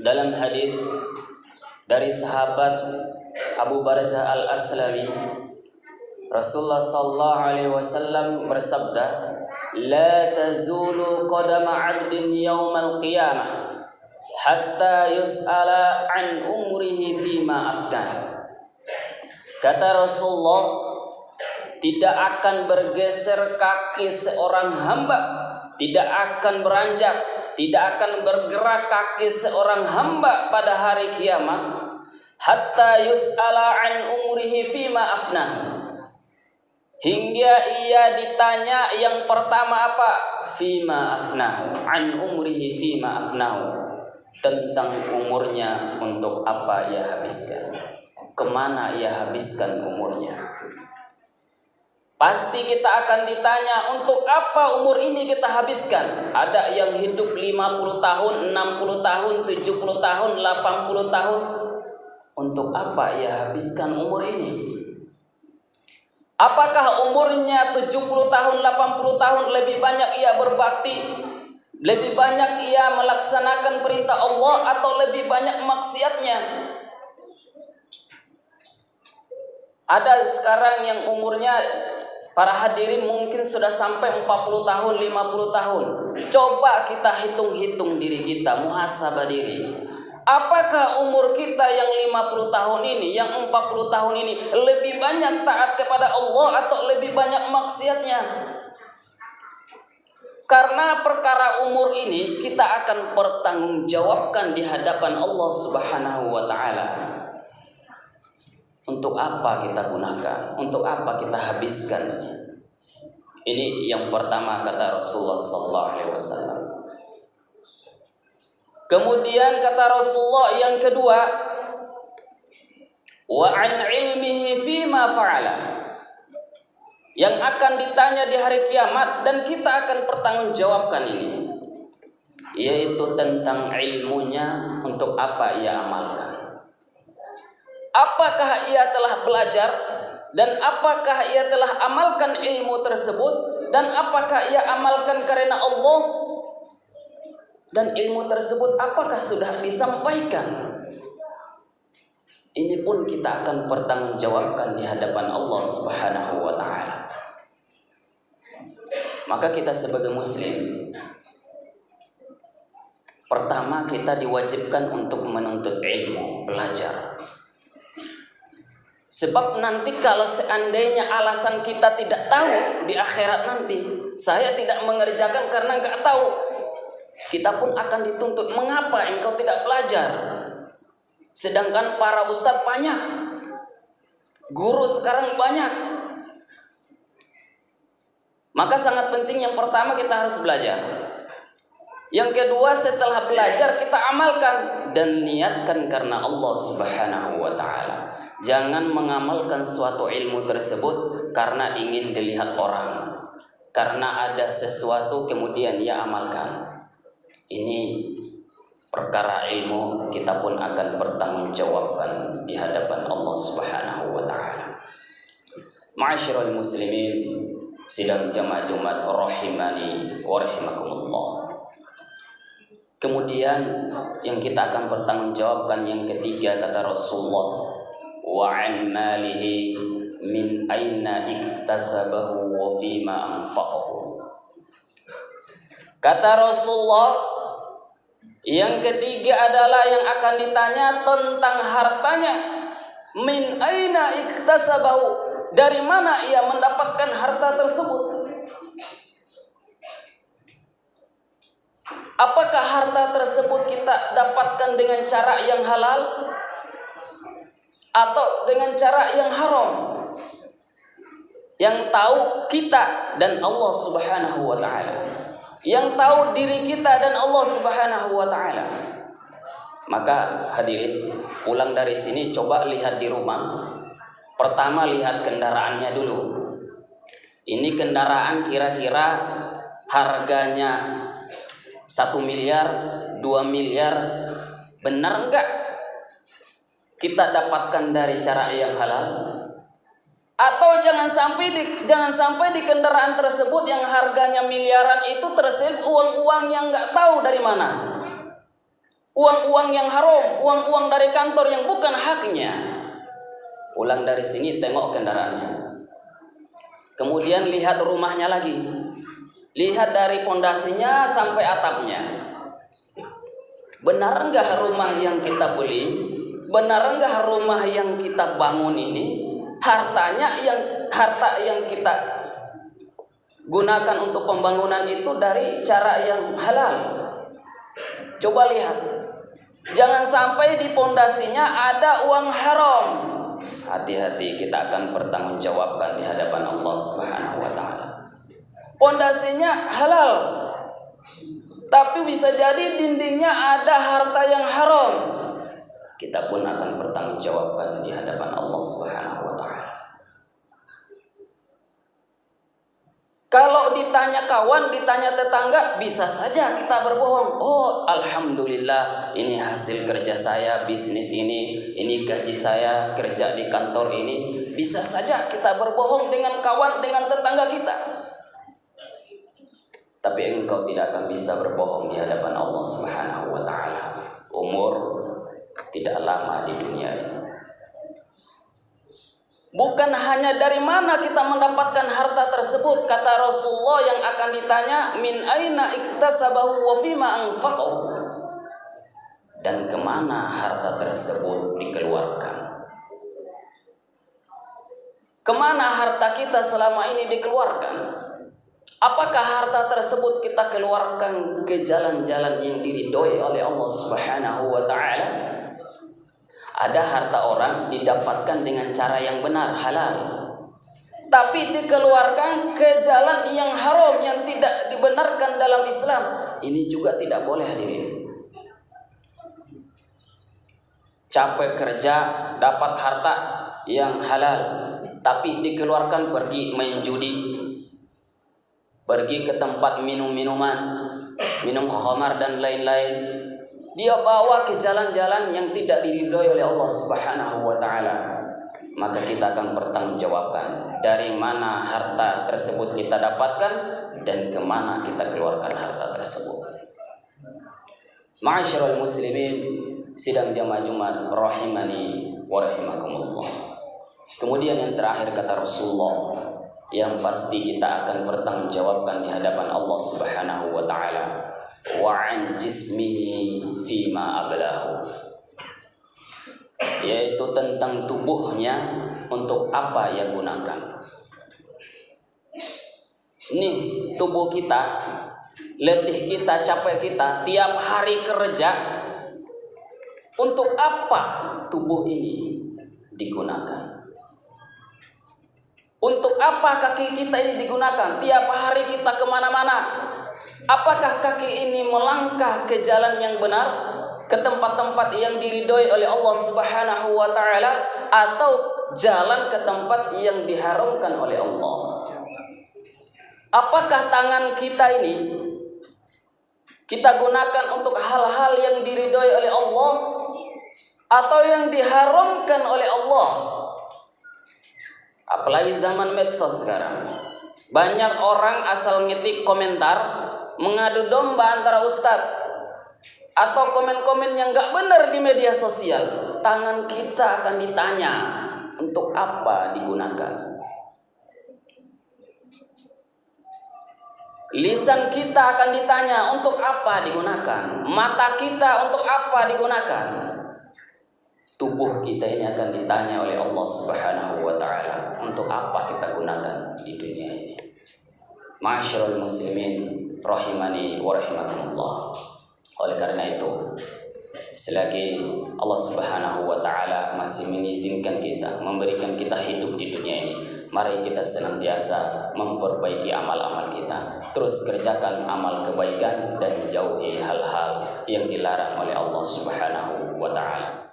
dalam hadis dari sahabat Abu Barzah Al-Aslami, Rasulullah sallallahu alaihi wasallam bersabda, "La tazulu qadama 'abdin yaumal qiyamah hatta yus'ala an umrihi fima afnah." Kata Rasulullah, tidak akan bergeser kaki seorang hamba, tidak akan beranjak, tidak akan bergerak kaki seorang hamba pada hari kiamat hatta yus'ala an umrihi fima afnah, hingga ia ditanya yang pertama apa? Fima afnah, an umrihi fima afnah, tentang umurnya untuk apa ia habiskan, kemana ia habiskan umurnya. Pasti kita akan ditanya untuk apa umur ini kita habiskan. Ada yang hidup 50 tahun, 60 tahun, 70 tahun, 80 tahun. Untuk apa ia habiskan umur ini? Apakah umurnya 70 tahun, 80 tahun lebih banyak ia berbakti, lebih banyak ia melaksanakan perintah Allah, atau lebih banyak maksiatnya? Ada sekarang yang umurnya, para hadirin, mungkin sudah sampai 40 tahun, 50 tahun. Coba kita hitung-hitung diri kita, muhasabah diri. Apakah umur kita yang 50 tahun ini, yang 40 tahun ini lebih banyak taat kepada Allah atau lebih banyak maksiatnya? Karena perkara umur ini kita akan pertanggungjawabkan di hadapan Allah Subhanahu wa taala. Untuk apa kita gunakan? Untuk apa kita habiskan? Ini yang pertama kata Rasulullah sallallahu alaihi wasallam. Kemudian kata Rasulullah yang kedua, wa an ilmihi fima fa'ala, yang akan ditanya di hari kiamat dan kita akan pertanggungjawabkan ini, yaitu tentang ilmunya, untuk apa ia amalkan. Apakah ia telah belajar dan apakah ia telah amalkan ilmu tersebut, dan apakah ia amalkan karena Allah, dan ilmu tersebut apakah sudah disampaikan. Ini pun kita akan pertanggungjawabkan di hadapan Allah Subhanahu wa taala. Maka kita sebagai muslim, pertama kita diwajibkan untuk menuntut ilmu, belajar. Sebab nanti kalau seandainya alasan kita tidak tahu di akhirat nanti, saya tidak mengerjakan karena nggak tahu, kita pun akan dituntut, mengapa engkau tidak belajar? Sedangkan para ustadz banyak, guru sekarang banyak. Maka sangat penting, yang pertama kita harus belajar. Yang kedua, setelah belajar kita amalkan dan niatkan karena Allah Subhanahu wa taala. Jangan mengamalkan suatu ilmu tersebut karena ingin dilihat orang, karena ada sesuatu kemudian ia amalkan. Ini perkara ilmu, kita pun akan bertanggungjawabkan di hadapan Allah Subhanahu wa taala. Ma'asyiral muslimin, sidang jamaah Jumat rahimani wa rahimakumullah. Kemudian yang kita akan bertanggungjawabkan yang ketiga kata Rasulullah, wa an malihi min aina iktasabahu wa fima anfaqahu. Kata Rasulullah, yang ketiga adalah yang akan ditanya tentang hartanya. Min aina iktasabahu, dari mana ia mendapatkan harta tersebut? Apakah harta tersebut kita dapatkan dengan cara yang halal atau dengan cara yang haram? Yang tahu kita dan Allah Subhanahu wa taala. Yang tahu diri kita dan Allah Subhanahu wa taala. Maka hadirin, pulang dari sini coba lihat di rumah. Pertama lihat kendaraannya dulu. Ini kendaraan kira-kira harganya 1 miliar, 2 miliar, benar enggak kita dapatkan dari cara yang halal? Atau jangan sampai di kendaraan tersebut yang harganya miliaran itu terselip uang-uang yang nggak tahu dari mana. uang-uang yang haram, uang-uang dari kantor yang bukan haknya. Pulang dari sini tengok kendaraannya, kemudian lihat rumahnya lagi, lihat dari pondasinya sampai atapnya. Benar enggak rumah yang kita beli, benar enggak rumah yang kita bangun ini, harta yang kita gunakan untuk pembangunan itu dari cara yang halal. Coba lihat, jangan sampai di pondasinya ada uang haram. Hati-hati, kita akan bertanggungjawabkan di hadapan Allah Subhanahu wa taala. Pondasinya halal, tapi bisa jadi dindingnya ada harta yang haram. Kita pun akan bertanggungjawabkan di hadapan Allah Subhanahu wa taala. Kalau ditanya kawan, ditanya tetangga, bisa saja kita berbohong. Oh, alhamdulillah, ini hasil kerja saya, bisnis ini gaji saya, kerja di kantor ini. Bisa saja kita berbohong dengan kawan, dengan tetangga kita. Tapi engkau tidak akan bisa berbohong di hadapan Allah Subhanahu wa taala. Umur tidak lama di dunia ini. Bukan hanya dari mana kita mendapatkan harta tersebut, kata Rasulullah yang akan ditanya, min aina iktasabahu wa fima anfaqahu, dan kemana harta tersebut dikeluarkan. Kemana harta kita selama ini dikeluarkan? Apakah harta tersebut kita keluarkan ke jalan-jalan yang diridhoi oleh Allah Subhanahu wa taala? Ada harta orang didapatkan dengan cara yang benar, halal, tapi dikeluarkan ke jalan yang haram, yang tidak dibenarkan dalam Islam. Ini juga tidak boleh, hadirin. Capek kerja, dapat harta yang halal, tapi dikeluarkan pergi main judi, pergi ke tempat minum-minuman, minum khamar dan lain-lain. Dia bawa ke jalan-jalan yang tidak diridhoi oleh Allah Subhanahu wa taala. Maka kita akan bertanggungjawabkan dari mana harta tersebut kita dapatkan dan kemana kita keluarkan harta tersebut. Ma'asyiral muslimin, sidang jamaah Jumat rahimani wa rahimakumullah. Kemudian yang terakhir kata Rasulullah, yang pasti kita akan bertanggungjawabkan di hadapan Allah Subhanahu wa taala, wa an jismihi fima ablahu, yaitu tentang tubuhnya, untuk apa ia gunakan. Nih, tubuh kita, letih kita, capek kita, tiap hari kerja, untuk apa tubuh ini digunakan? Untuk apa kaki kita ini digunakan? Tiap hari kita kemana-mana. Apakah kaki ini melangkah ke jalan yang benar, ke tempat-tempat yang diridhoi oleh Allah Subhanahu wa taala, atau jalan ke tempat yang diharamkan oleh Allah? Apakah tangan kita ini kita gunakan untuk hal-hal yang diridhoi oleh Allah atau yang diharamkan oleh Allah? Apalagi zaman medsos sekarang, banyak orang asal ngetik komentar mengadu domba antara ustadz, atau komen-komen yang gak benar di media sosial. Tangan kita akan ditanya untuk apa digunakan. Lisan kita akan ditanya untuk apa digunakan. Mata kita untuk apa digunakan. Tubuh kita ini akan ditanya oleh Allah Subhanahu wa taala, untuk apa kita gunakan di dunia ini. Ma'asyiral muslimin rahimani wa rahimakumullah. Oleh karena itu, selagi Allah Subhanahu wa taala masih mengizinkan kita, memberikan kita hidup di dunia ini, mari kita senantiasa memperbaiki amal-amal kita. Terus kerjakan amal kebaikan dan jauhi hal-hal yang dilarang oleh Allah Subhanahu wa taala.